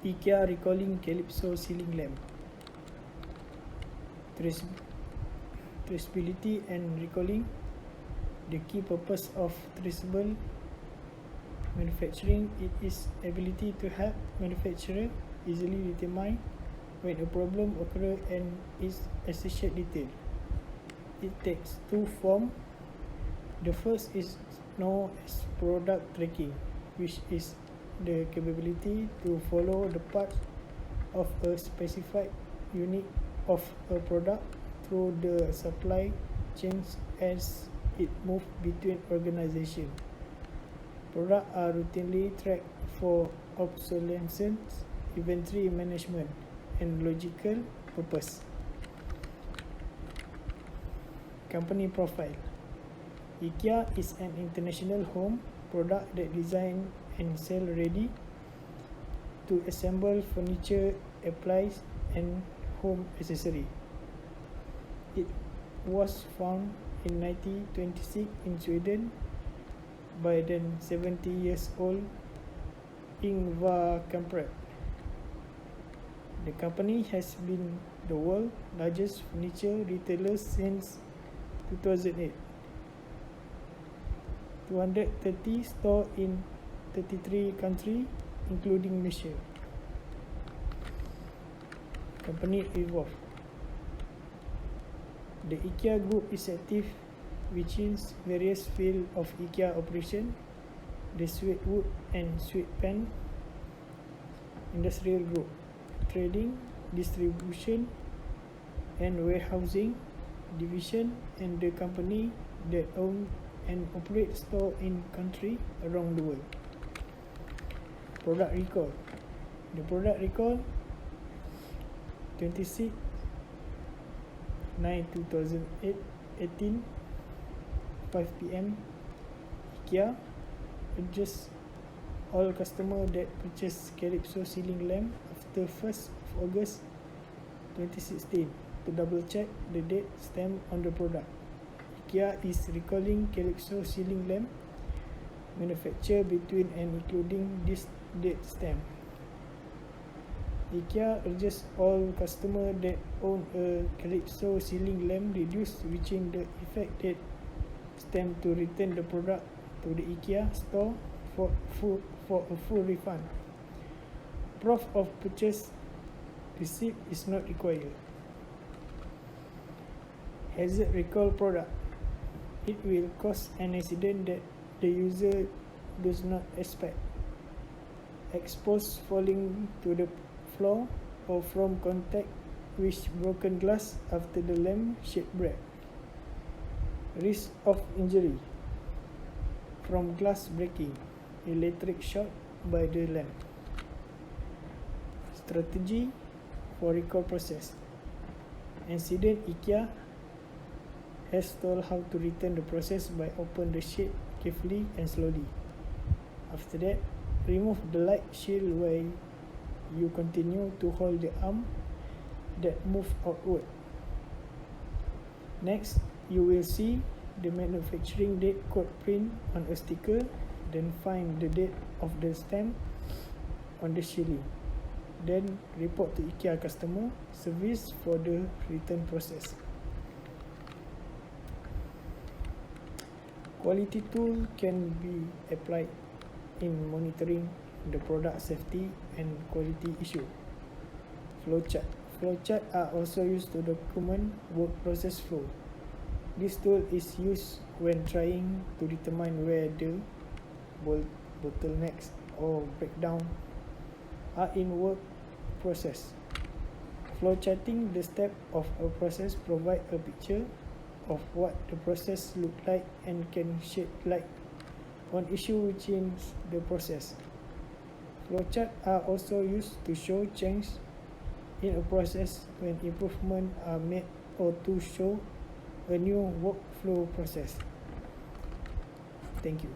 IKEA recalling Calypso ceiling lamp. Traceability and recalling. The key purpose of traceable manufacturing is ability to help manufacturer easily determine when a problem occurs and its associated detail. It takes two forms. The first is known as product tracking, which is the capability to follow the path of a specified unit of a product through the supply chains as it moves between organizations. Products are routinely tracked for obsolescence, inventory management, and logical purpose. Company profile. IKEA is an international home product that design and sell ready to assemble furniture, appliances, and home accessory. It was founded in 1926 in Sweden by the 70-year-old Ingvar Kamprad. The company has been the world's largest furniture retailer since 2008. 230 stores in 33 countries, including Malaysia. Company evolved. The IKEA Group is active within various fields of IKEA operation. The Sweet Wood and Sweet Pen Industrial Group, trading, distribution, and warehousing division, and the company that owns and operates stores in countries around the world. Product recall. The product recall 26/9/2018 5 p.m. IKEA urges all customers that purchase Calypso ceiling lamp after 1st of August 2016 to double check the date stamp on the product. IKEA is recalling Calypso ceiling lamp manufactured between and including this date stamp. IKEA urges all customers that own a Calypso ceiling lamp reduced within the effect date stamp to return the product to the IKEA store for a full refund. Proof of purchase receipt is not required. Hazard recall product. It will cause an accident that the user does not expect. Exposed falling to the floor or from contact with broken glass after the lamp shape break. Risk of injury from glass breaking, electric shock by the lamp. Strategy for recall process. Incident. IKEA has told how to return the process by open the shade carefully and slowly. After that, remove the light shield while you continue to hold the arm that move outward. Next, you will see the manufacturing date code print on a sticker, then find the date of the stamp on the shielding. Then report to IKEA customer service for the return process. Quality tool can be applied in monitoring the product safety and quality issue. Flowchart. Flowchart are also used to document work process flow. This tool is used when trying to determine where the bottlenecks or breakdown are in work process. Flowcharting the step of a process provide a picture of what the process look like and can shed light on issue within the process. Flowcharts are also used to show change in a process when improvements are made or to show a new workflow process. Thank you.